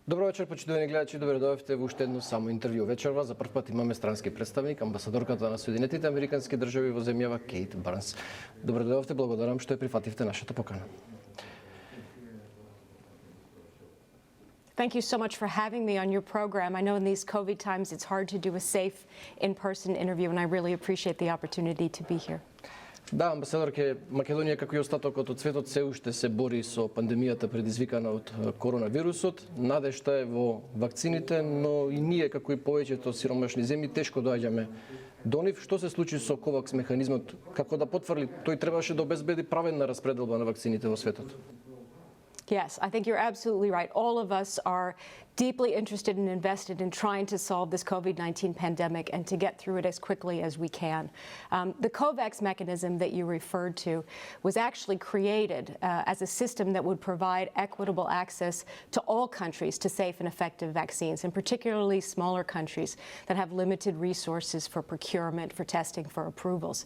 Добро вечер, почитувани гледачи, добре дојдовте во уште едно само интервју. Вечерва за прв пат имаме странски представник, амбасадорката на Соединетите Американски држави во земјава Кејт Брнз. Добре дојдовте, благодарам што ја прифативте нашата покана. Thank you so much for having me on your program. I know in these COVID times it's hard to do a safe in-person interview, and I really appreciate the opportunity to be here. Да, амбасадорке, Македонија како и остатокот од светот се уште се бори со пандемијата предизвикана од коронавирусот. Надежта е во вакцините, но и ние како и повеќето сиромашни земји тешко доаѓаме до нив. Што се случи со ковакс механизмот? Како да потврди, тој требаше да обезбеди праведна распределба на вакцините во светот? Yes, I think you're absolutely right. All of us are deeply interested and invested in trying to solve this COVID-19 pandemic and to get through it as quickly as we can. The COVAX mechanism that you referred to was actually created as a system that would provide equitable access to all countries to safe and effective vaccines, and particularly smaller countries that have limited resources for procurement, for testing, for approvals.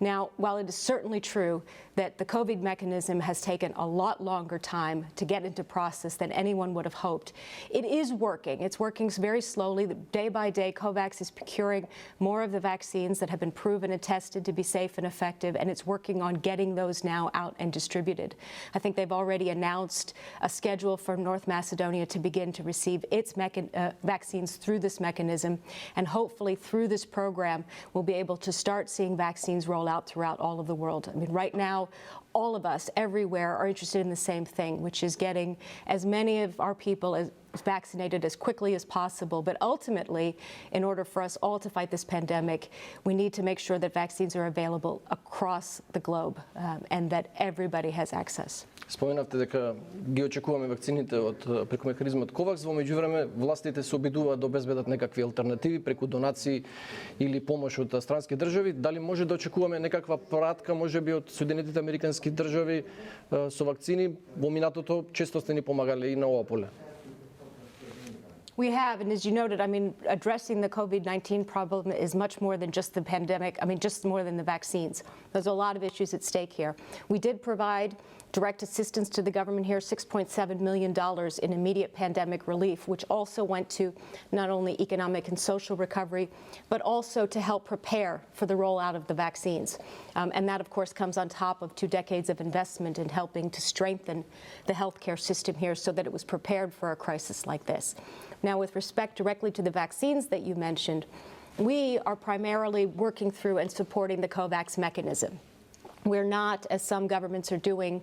Now, while it is certainly true that the COVID mechanism has taken a lot longer time to get into process than anyone would have hoped, it is working. It's working very slowly. Day by day, COVAX is procuring more of the vaccines that have been proven and tested to be safe and effective, and it's working on getting those now out and distributed. I think they've already announced a schedule for North Macedonia to begin to receive its vaccines through this mechanism, and hopefully through this program, we'll be able to start seeing vaccines roll out throughout all of the world. I mean, right now, all of us everywhere are interested in the same thing, which is getting as many of our people as vaccinated as quickly as possible. But ultimately, in order for us all to fight this pandemic, we need to make sure that vaccines are available across the globe and that everybody has access. Споменавте дека ги очекуваме вакцините од преку механизмот COVAX, во меѓувреме властите се обидуваат да обезбедат некакви алтернативи преку донации или помош од странски држави. Дали може да очекуваме некаква пратка, можеби од Соединетите Американски држави со вакцини? Во минатото често сте ни помагали и на ова поле. We have, and as you noted, I mean, addressing the COVID-19 problem is much more than just the pandemic, I mean, just more than the vaccines. There's a lot of issues at stake here. We did provide direct assistance to the government here, $6.7 million in immediate pandemic relief, which also went to not only economic and social recovery, but also to help prepare for the rollout of the vaccines. And that, of course, comes on top of 2 decades of investment in helping to strengthen the healthcare system here so that it was prepared for a crisis like this. Now, with respect directly to the vaccines that you mentioned, we are primarily working through and supporting the COVAX mechanism. We're not, as some governments are doing,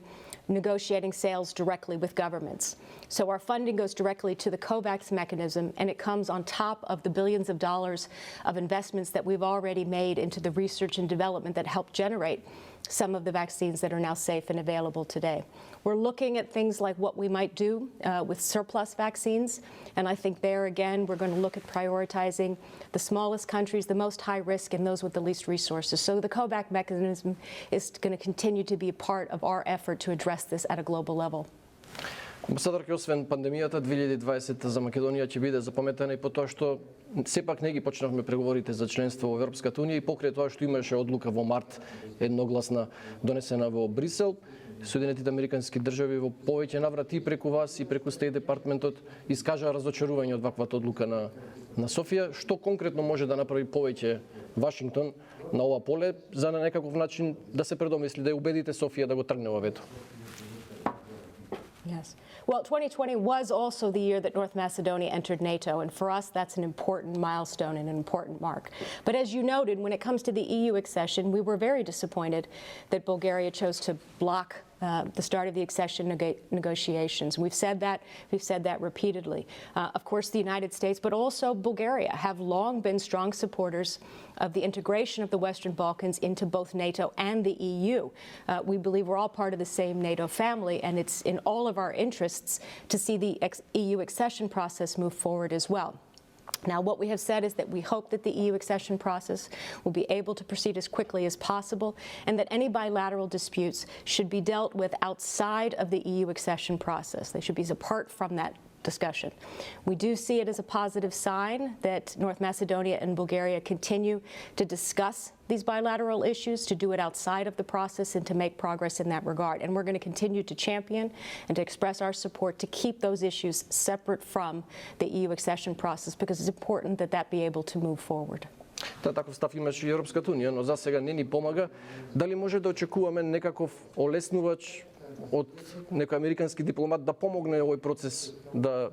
negotiating sales directly with governments. So our funding goes directly to the COVAX mechanism, and it comes on top of the billions of dollars of investments that we've already made into the research and development that help generate some of the vaccines that are now safe and available today. We're looking at things like what we might do with surplus vaccines, and I think there again we're going to look at prioritizing the smallest countries, the most high risk, and those with the least resources. So the COVAX mechanism is going to continue to be a part of our effort to address this at a global level. Амбасадорке, освен пандемијата, 2020 за Македонија ќе биде запаметена и по тоа што сепак не ги почнавме преговорите за членство во Европската унија и покрај тоа што имаше одлука во март едногласна донесена во Брисел. Соединетите Американски држави во повеќе наврати и преку вас и преку Стејт департментот искажаа разочарување од ваквата одлука на Софија. Што конкретно може да направи повеќе Вашингтон на ова поле за на некаков начин да се предомисли, да ја убедите Софија да го тргне ова вето? Yes. Well, 2020 was also the year that North Macedonia entered NATO, and for us that's an important milestone and an important mark. But as you noted, when it comes to the EU accession, we were very disappointed that Bulgaria chose to block the start of the accession negotiations. We've said that repeatedly. Of course, the United States, but also Bulgaria, have long been strong supporters of the integration of the Western Balkans into both NATO and the EU. We believe we're all part of the same NATO family, and it's in all of our interests to see the EU accession process move forward as well. Now, what we have said is that we hope that the EU accession process will be able to proceed as quickly as possible, and that any bilateral disputes should be dealt with outside of the EU accession process. They should be apart from that discussion. We do see it as a positive sign that North Macedonia and Bulgaria continue to discuss these bilateral issues, to do it outside of the process and to make progress in that regard. And we're going to continue to champion and to express our support to keep those issues separate from the EU accession process, because it's important that that be able to move forward. Таков став имаше и Европската унија, но за сега не ни помага. Дали може да очекуваме некаков олеснувач од некој американски дипломат да помогне овој процес да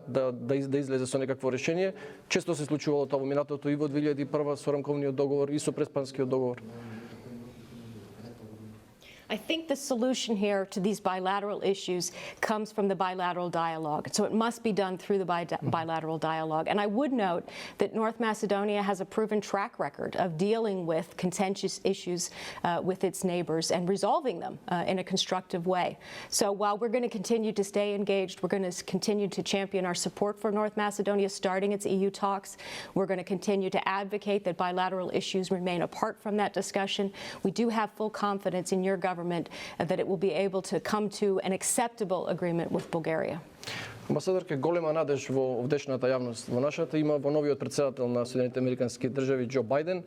излезе со некакво решение? Често се случувало тоа во минатото и во 2001 со рамковниот договор и со преспанскиот договор. I think the solution here to these bilateral issues comes from the bilateral dialogue. So it must be done through the bilateral dialogue. And I would note that North Macedonia has a proven track record of dealing with contentious issues with its neighbors and resolving them in a constructive way. So while we're going to continue to stay engaged, we're going to continue to champion our support for North Macedonia starting its EU talks. We're going to continue to advocate that bilateral issues remain apart from that discussion. We do have full confidence in your government that it will be able to come to an acceptable agreement with Bulgaria. Амбасадорке, голема надеж во овдешната јавност во нашата има во новиот претседател на Соединетите американски држави Џо Бајден.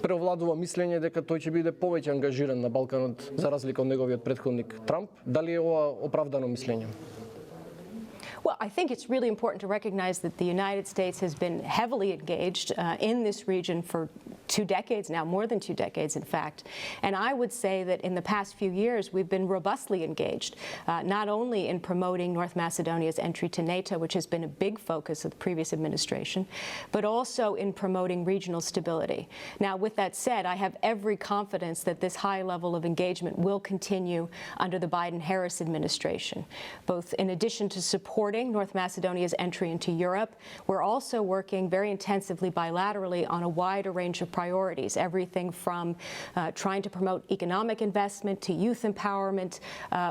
Преовладува мислење дека тој ќе биде повеќе ангажиран на Балканот за разлика од неговиот претходник Трамп. Дали е ова оправдано мислење? Well, I think it's really important to recognize that the United States has been heavily engaged in this region for 2 decades now, more than 2 decades, in fact. And I would say that in the past few years, we've been robustly engaged, not only in promoting North Macedonia's entry to NATO, which has been a big focus of the previous administration, but also in promoting regional stability. Now, with that said, I have every confidence that this high level of engagement will continue under the Biden-Harris administration, both in addition to supporting North Macedonia's entry into Europe. We're also working very intensively bilaterally on a wider range of priorities, everything from trying to promote economic investment to youth empowerment,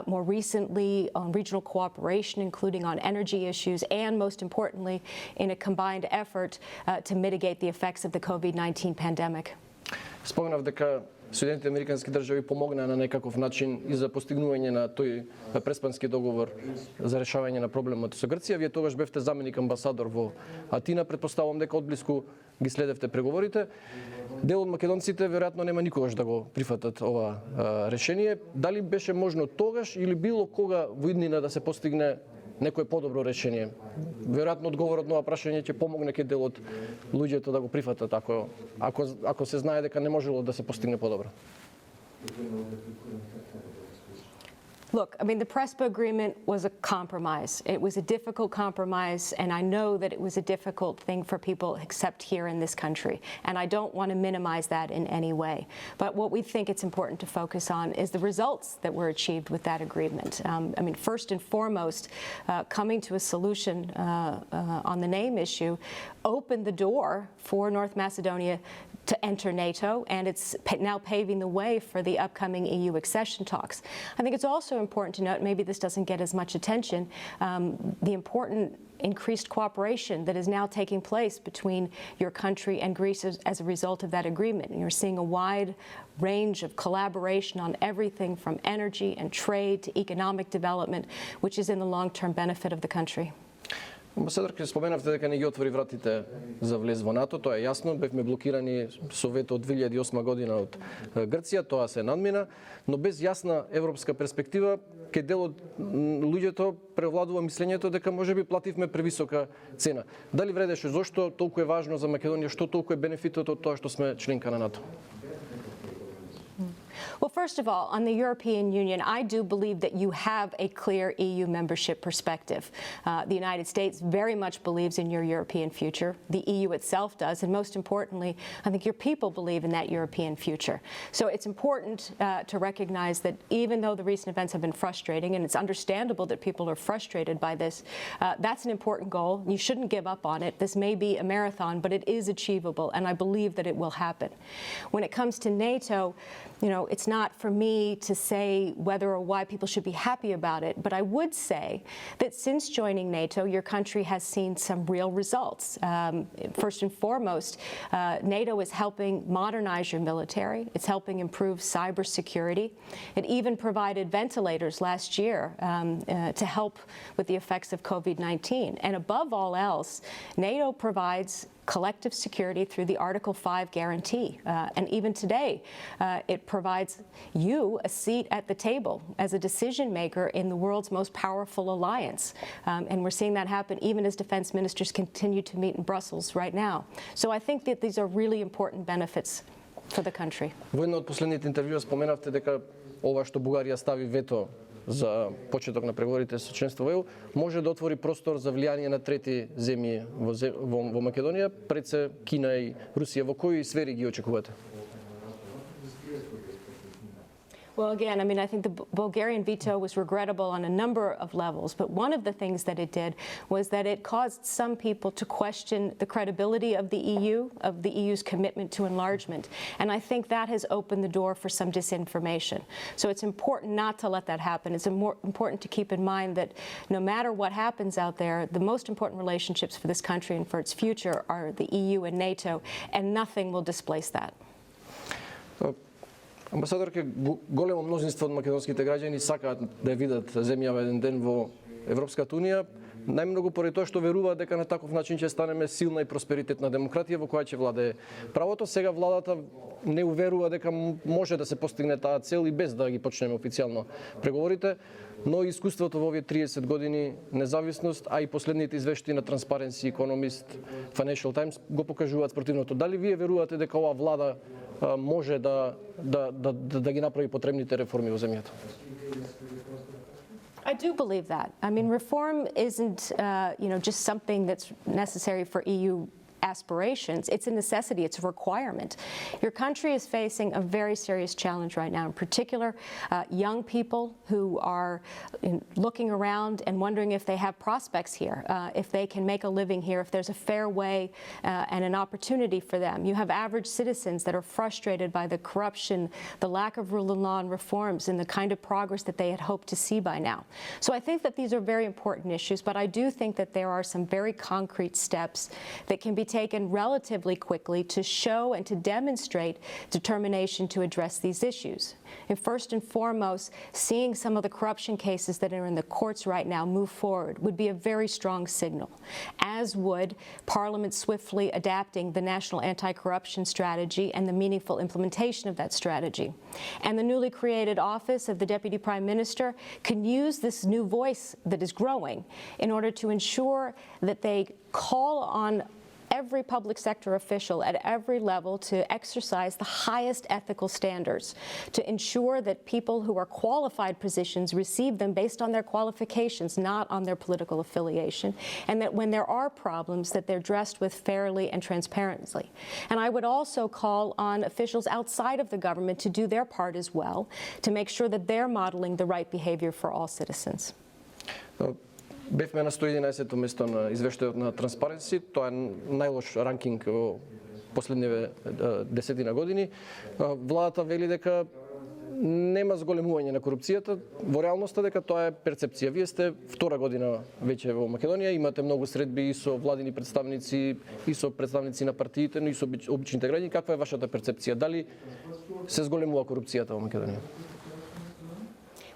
more recently on regional cooperation, including on energy issues, and most importantly, in a combined effort to mitigate the effects of the COVID-19 pandemic. Споменав дека Соединетите американски држави помогнаа на некаков начин и за постигнување на тој преспански договор за решавање на проблемот со Грција. Вие тогаш бевте заменик амбасадор во Атина, претпоставувам дека одблиску ги следевте преговорите. Дел од македонците веројатно нема никогаш да го прифатат ова решение. Дали беше можно тогаш или било кога во иднина да се постигне некое подобро решение? Веројатно одговорот на ова прашање ќе помогне ке дел од луѓето да го прифатат ако се знае дека не можело да се постигне подобро. Look, I mean, the Prespa agreement was a compromise. It was a difficult compromise, and I know that it was a difficult thing for people except here in this country. And I don't want to minimize that in any way. But what we think it's important to focus on is the results that were achieved with that agreement. I mean, first and foremost, coming to a solution on the name issue opened the door for North Macedonia to enter NATO, and it's now paving the way for the upcoming EU accession talks. I think it's also important to note, maybe this doesn't get as much attention, the important increased cooperation that is now taking place between your country and Greece as a result of that agreement. And you're seeing a wide range of collaboration on everything from energy and trade to economic development, which is in the long-term benefit of the country. Амбасадорке, споменавте дека не ги отвори вратите за влез во НАТО, тоа е јасно, бевме блокирани со вето од 2008 година од Грција, тоа се надмина, но без јасна европска перспектива, кај дел од луѓето превладува мислењето дека можеби плативме превисока цена. Дали вредеше, зошто толку е важно за Македонија, што толку е бенефитот од тоа што сме членка на НАТО? Well, first of all, on the European Union, I do believe that you have a clear EU membership perspective. The United States very much believes in your European future. The EU itself does, and most importantly, I think your people believe in that European future. So it's important to recognize that even though the recent events have been frustrating, and it's understandable that people are frustrated by this, that's an important goal. You shouldn't give up on it. This may be a marathon, but it is achievable, and I believe that it will happen. When it comes to NATO, you know, it's not not for me to say whether or why people should be happy about it, but I would say that since joining NATO, your country has seen some real results. First and foremost, NATO is helping modernize your military. It's helping improve cybersecurity. It even provided ventilators last year to help with the effects of COVID-19. And above all else, NATO provides collective security through the Article 5 guarantee. And even today, it provides you a seat at the table as a decision maker in the world's most powerful alliance. And we're seeing that happen even as defense ministers continue to meet in Brussels right now. So I think that these are really important benefits for the country. Во едно од последните интервјуа споменавте дека ова што Бугарија стави вето за почеток на преговорите со членство во ЕУ може да отвори простор за влијание на трети земји во Македонија, пред се Кина и Русија. Во кои сфери ги очекувате? Well, again, I mean, I think the Bulgarian veto was regrettable on a number of levels, but one of the things that it did was that it caused some people to question the credibility of the EU, of the EU's commitment to enlargement. And I think that has opened the door for some disinformation. So it's important not to let that happen. It's important to keep in mind that no matter what happens out there, the most important relationships for this country and for its future are the EU and NATO, and nothing will displace that. Амбасадорке, големо мнозинство од македонските граѓани сакаат да ја видат земјава еден ден во Европската унија, најмногу поради тоа што веруваат дека на таков начин ќе станеме силна и просперитетна демократија во која ќе владее правото. Сега владата не уверува дека може да се постигне таа цел и без да ги почнеме официјално преговорите, но искуството во овие 30 години независност, а и последните извештаи на Transparency, Economist, Financial Times го покажуваат спротивното. Дали вие верувате дека оваа влада може да ги направи потребните реформи во земјата? I do believe that. I mean, reform isn't, just something that's necessary for EU aspirations. It's a necessity. It's a requirement. Your country is facing a very serious challenge right now, in particular, young people who are looking around and wondering if they have prospects here, if they can make a living here, if there's a fair way and an opportunity for them. You have average citizens that are frustrated by the corruption, the lack of rule of law and reforms, and the kind of progress that they had hoped to see by now. So I think that these are very important issues, but I do think that there are some very concrete steps that can be taken relatively quickly to show and to demonstrate determination to address these issues. And first and foremost, seeing some of the corruption cases that are in the courts right now move forward would be a very strong signal, as would Parliament swiftly adapting the National Anti-Corruption Strategy and the meaningful implementation of that strategy. And the newly created Office of the Deputy Prime Minister can use this new voice that is growing in order to ensure that they call on every public sector official at every level to exercise the highest ethical standards, to ensure that people who are qualified positions receive them based on their qualifications, not on their political affiliation, and that when there are problems, that they're addressed with fairly and transparently. And I would also call on officials outside of the government to do their part as well, to make sure that they're modeling the right behavior for all citizens. Бевме на 111-то место на извештајот на Transparency, тоа е најлош ранкинг во последниве десетина години. Владата вели дека нема зголемување на корупцијата, во реалноста дека тоа е перцепција. Вие сте втора година веќе во Македонија, имате многу средби и со владини представници, и со представници на партиите, но и со обичните граѓани. Каква е вашата перцепција? Дали се зголемува корупцијата во Македонија?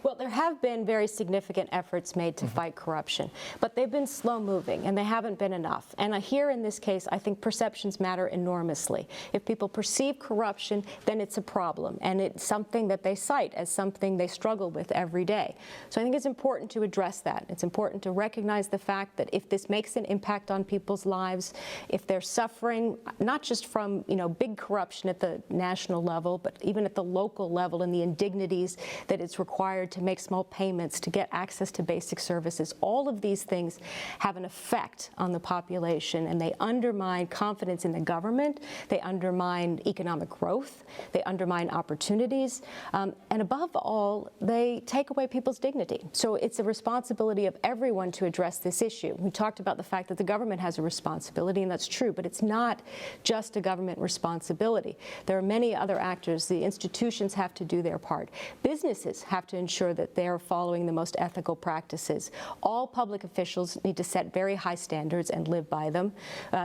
Well, there have been very significant efforts made to fight corruption, but they've been slow-moving and they haven't been enough. And here in this case, I think perceptions matter enormously. If people perceive corruption, then it's a problem, and it's something that they cite as something they struggle with every day. So I think it's important to address that. It's important to recognize the fact that if this makes an impact on people's lives, if they're suffering not just from big corruption at the national level, but even at the local level and the indignities that it's required required to make small payments, to get access to basic services. All of these things have an effect on the population, and they undermine confidence in the government, they undermine economic growth, they undermine opportunities, and above all, they take away people's dignity. So it's a responsibility of everyone to address this issue. We talked about the fact that the government has a responsibility, and that's true, but it's not just a government responsibility. There are many other actors. The institutions have to do their part. Businesses have to ensure that they're following the most ethical practices. All public officials need to set very high standards and live by them.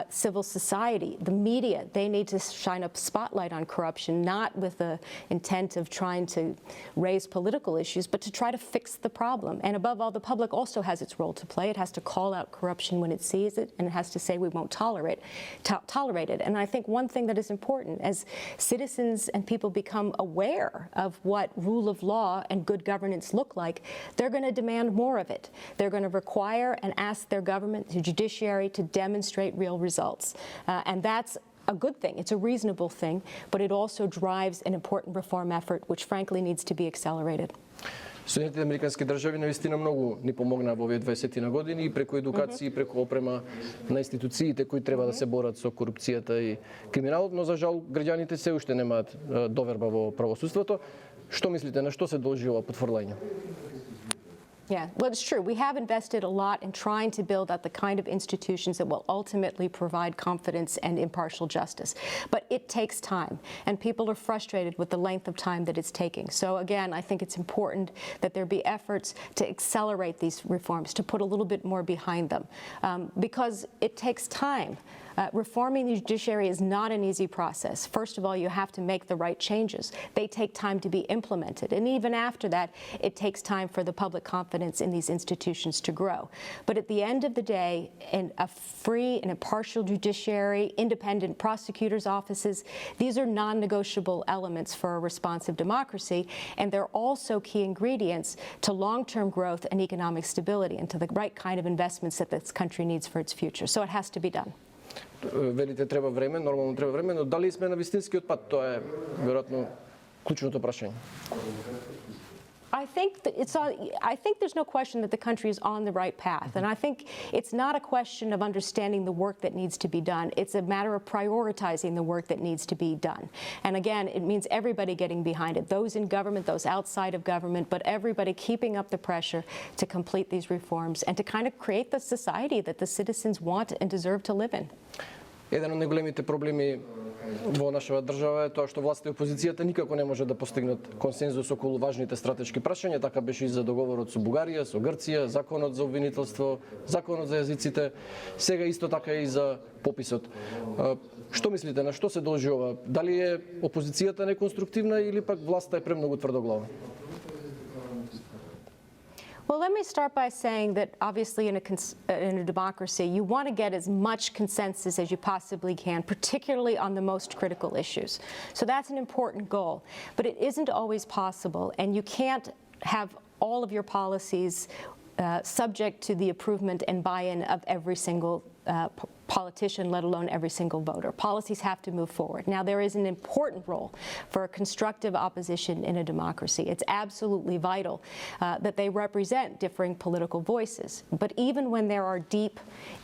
Civil society, the media, they need to shine a spotlight on corruption, not with the intent of trying to raise political issues, but to try to fix the problem. And above all, the public also has its role to play. It has to call out corruption when it sees it, and it has to say we won't tolerate it. And I think one thing that is important, as citizens and people become aware of what rule of law and good governance look like, they're going to demand more of it. They're going to require and ask their government, the judiciary, to demonstrate real results. And that's a good thing. It's a reasonable thing, but it also drives an important reform effort, which frankly needs to be accelerated. Соединетите американски држави навистина многу ни помогнаа во овие 20 на години и преку едукација и преку опрема на институциите кои треба да се борат со корупцијата и криминалот, но за жал граѓаните се уште немаат доверба во правосудството. Што мислите, на што се должи ова потврдување? Yeah, well, it's true. We have invested a lot in trying to build up the kind of institutions that will ultimately provide confidence and impartial justice. But it takes time, and people are frustrated with the length of time that it's taking. So again, I think it's important that there be efforts to accelerate these reforms, to put a little bit more behind them, because it takes time. Reforming the judiciary is not an easy process. First of all, you have to make the right changes. They take time to be implemented. And even after that, it takes time for the public confidence in these institutions to grow. But at the end of the day, in a free and impartial judiciary, independent prosecutors' offices, these are non-negotiable elements for a responsive democracy, and they're also key ingredients to long-term growth and economic stability and to the right kind of investments that this country needs for its future. So it has to be done. Велите треба време, нормално треба време, но дали сме на вистинскиот пат, тоа е веројатно клучното прашање. I think there's no question that the country is on the right path. And I think it's not a question of understanding the work that needs to be done. It's a matter of prioritizing the work that needs to be done. And again, it means everybody getting behind it, those in government, those outside of government, but everybody keeping up the pressure to complete these reforms and to kind of create the society that the citizens want and deserve to live in. Еден од најголемите проблеми во нашава држава е тоа што власта и опозицијата никако не може да постигнат консензус околу важните стратешки прашања. Така беше и за договорот со Бугарија, со Грција, законот за обвинителство, законот за јазиците, сега исто така и за пописот. Што мислите, на што се должи ова? Дали е опозицијата неконструктивна или пак власта е премногу тврдоглава? Well, let me start by saying that obviously in a democracy, you want to get as much consensus as you possibly can, particularly on the most critical issues. So that's an important goal, but it isn't always possible, and you can't have all of your policies subject to the approval and buy-in of every single politician, let alone every single voter. Policies have to move forward. Now, there is an important role for a constructive opposition in a democracy. It's absolutely vital that they represent differing political voices. But even when there are deep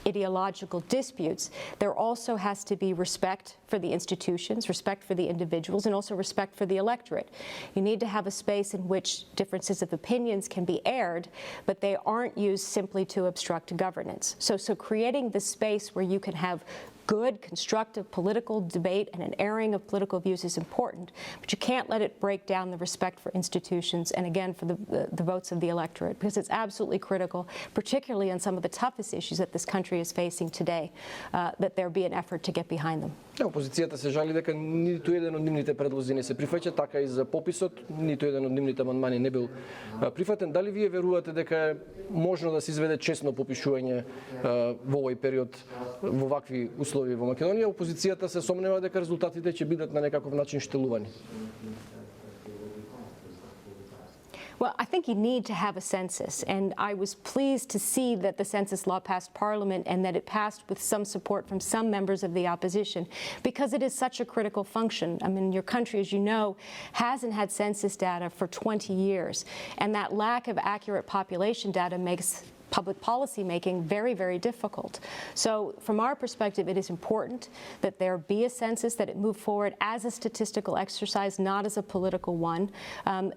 ideological disputes, there also has to be respect for the institutions, respect for the individuals, and also respect for the electorate. You need to have a space in which differences of opinions can be aired, but they aren't used simply to obstruct governance. So creating the space where you can have good, constructive political debate and an airing of political views is important, but you can't let it break down the respect for institutions and, again, for the votes of the electorate, because it's absolutely critical, particularly on some of the toughest issues that this country is facing today, that there be an effort to get behind them. Опозицијата се жали дека ниту еден од нивните предлози не се прифаќа, така и за пописот, ниту еден од нивните амандмани не бил прифатен. Дали вие верувате дека е можно да се изведе честно попишување во овој период во вакви услови во Македонија? Опозицијата се сомнева дека резултатите ќе бидат на некаков начин штелувани. Well, I think you need to have a census, and I was pleased to see that the census law passed Parliament and that it passed with some support from some members of the opposition, because it is such a critical function. I mean, your country, as you know, hasn't had census data for 20 years, and that lack of accurate population data makes public policy making very, very difficult. So from our perspective, it is important that there be a census, that it move forward as a statistical exercise, not as a political one,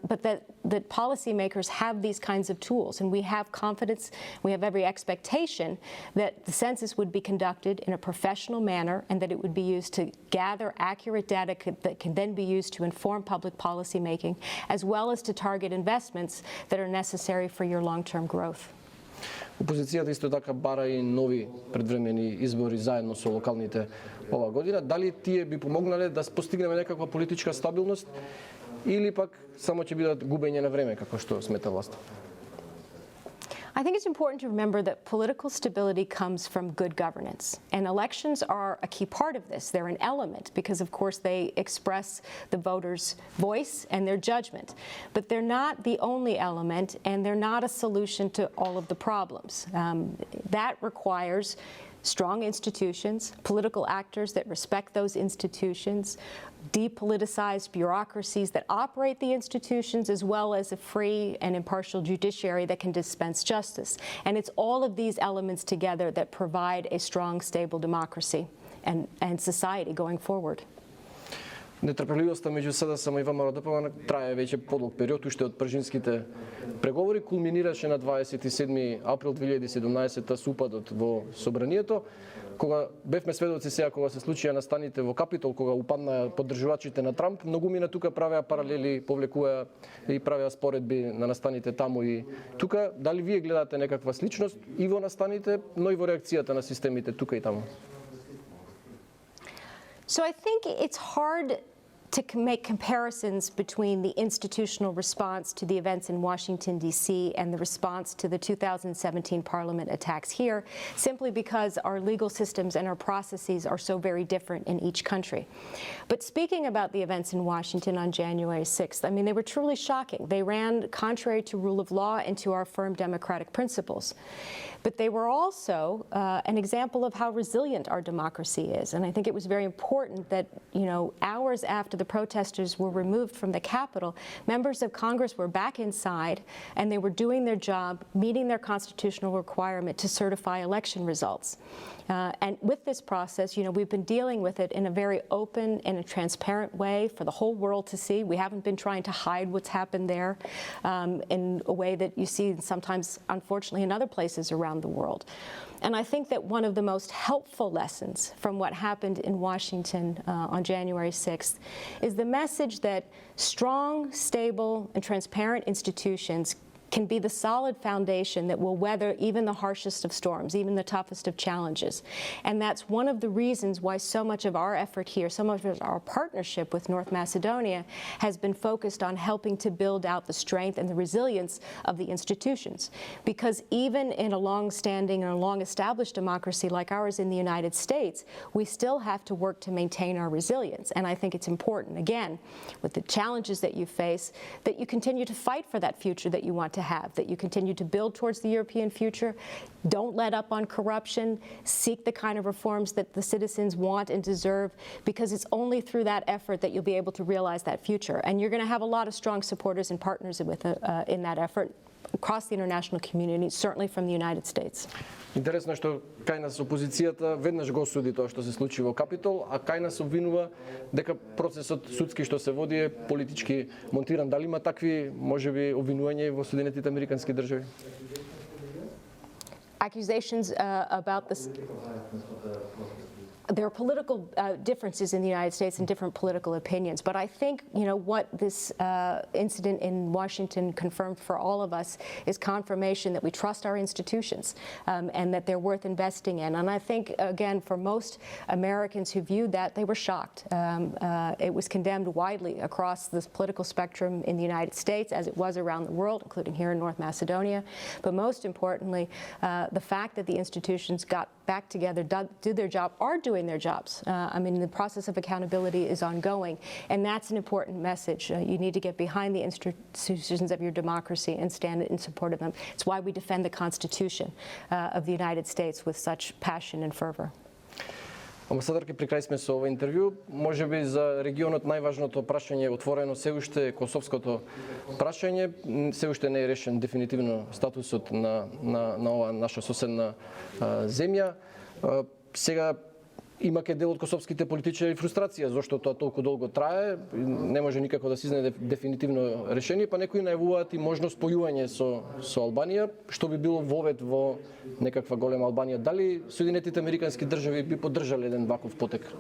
but that policymakers have these kinds of tools. And we have confidence, we have every expectation that the census would be conducted in a professional manner and that it would be used to gather accurate data that can then be used to inform public policy making, as well as to target investments that are necessary for your long-term growth. Опозицијата исто така бара и нови предвремени избори заедно со локалните оваа година. Дали тие би помогнале да постигнеме некаква политичка стабилност или пак само ќе бидат губење на време, како што смета власта? I think it's important to remember that political stability comes from good governance, and elections are a key part of this. They're an element because, of course, they express the voters' voice and their judgment. But they're not the only element, and they're not a solution to all of the problems. That requires strong institutions, political actors that respect those institutions, depoliticized bureaucracies that operate the institutions, as well as a free and impartial judiciary that can dispense justice. And it's all of these elements together that provide a strong, stable democracy and society going forward. Нетрпеливоста меѓу СДСМ и ВМРО-ДПМН трае веќе подолг период, уште од пржинските преговори, кулминираше на 27 април 2017 со упадот во собранието, кога бевме сведоци сега кога се случија настаните во Капитол, кога упаднаа поддржувачите на Трамп, многумина тука правеа паралели, повлекуваа и правеа споредби на настаните таму и тука. Дали вие гледате некаква сличност и во настаните, но и во реакцијата на системите тука и таму? So I think it's hard to make comparisons between the institutional response to the events in Washington, D.C. and the response to the 2017 Parliament attacks here, simply because our legal systems and our processes are so very different in each country. But speaking about the events in Washington on January 6th, I mean, they were truly shocking. They ran contrary to rule of law and to our firm democratic principles. But they were also an example of how resilient our democracy is. And I think it was very important that, hours after the protesters were removed from the Capitol, members of Congress were back inside and they were doing their job, meeting their constitutional requirement to certify election results. And with this process, we've been dealing with it in a very open and a transparent way for the whole world to see. We haven't been trying to hide what's happened there in a way that you see sometimes, unfortunately, in other places around the world. And I think that one of the most helpful lessons from what happened in Washington on January 6th is the message that strong, stable, and transparent institutions can be the solid foundation that will weather even the harshest of storms, even the toughest of challenges. And that's one of the reasons why so much of our effort here, so much of our partnership with North Macedonia has been focused on helping to build out the strength and the resilience of the institutions. Because even in a long-standing and long-established democracy like ours in the United States, we still have to work to maintain our resilience. And I think it's important, again, with the challenges that you face, that you continue to fight for that future that you want to have, that you continue to build towards the European future. Don't let up on corruption. Seek the kind of reforms that the citizens want and deserve, because it's only through that effort that you'll be able to realize that future. And you're going to have a lot of strong supporters and partners in that effort across the international community, certainly from the United States. Интересно е што кај нас опозицијата веднаш го осуди тоа што се случи во Капитол, а кај нас обвинува дека процесот судски што се води е политички монтиран. Дали има такви, можеби, обвинувања во Соединетите Американски држави? Accusations about this. There are political differences in the United States and different political opinions, but I think what this incident in Washington confirmed for all of us is confirmation that we trust our institutions and that they're worth investing in. And I think, again, for most Americans who viewed that, they were shocked. It was condemned widely across this political spectrum in the United States, as it was around the world, including here in North Macedonia. But most importantly, the fact that the institutions got back together, did their job, are doing doing their jobs. I mean, the process of accountability is ongoing, and that's an important message. You need to get behind the institutions of your democracy and stand in support of them. It's why we defend the Constitution of the United States with such passion and fervor. Амбасадорке, при крај сме со ова интервју. Може би за регионот најважното прашање отворено се уште е косовското прашање. Се уште не е решен дефинитивно статусот на ова наша соседна земја. Сега има ке дел од косовските политичари фрустрација зашто тоа толку долго трае, не може никако да се изнајде дефинитивно решение, па некои најавуваат и можно спојување со Албанија, што би било вовед во некаква голема Албанија. Дали Соединетите Американски држави би поддржале еден ваков потек?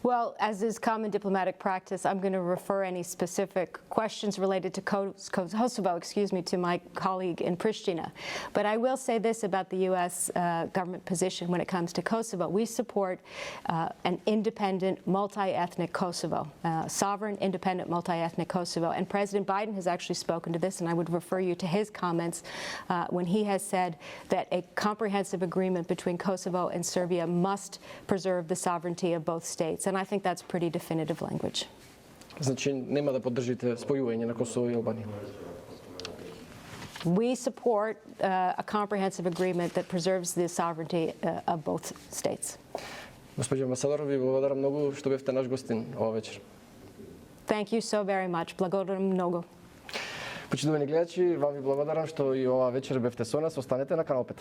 Well, as is common diplomatic practice, I'm going to refer any specific questions related to Kosovo, to my colleague in Pristina. But I will say this about the U.S. Government position when it comes to Kosovo. We support an independent, multi-ethnic Kosovo, sovereign, independent, multi-ethnic Kosovo. And President Biden has actually spoken to this, and I would refer you to his comments when he has said that a comprehensive agreement between Kosovo and Serbia must preserve the sovereignty of both states. And I think that's pretty definitive language. Значи нема да поддржите спојување на Косово и Албанија. We support a comprehensive agreement that preserves the sovereignty of both states. Госпоѓо амбасадор, ви благодарам многу што бевте наш гостин ова вечер. Thank you so very much. Благодарам многу. Почитувани гледачи, вам ви благодарам што и ова вечер бевте со нас. Останете на Канал 5.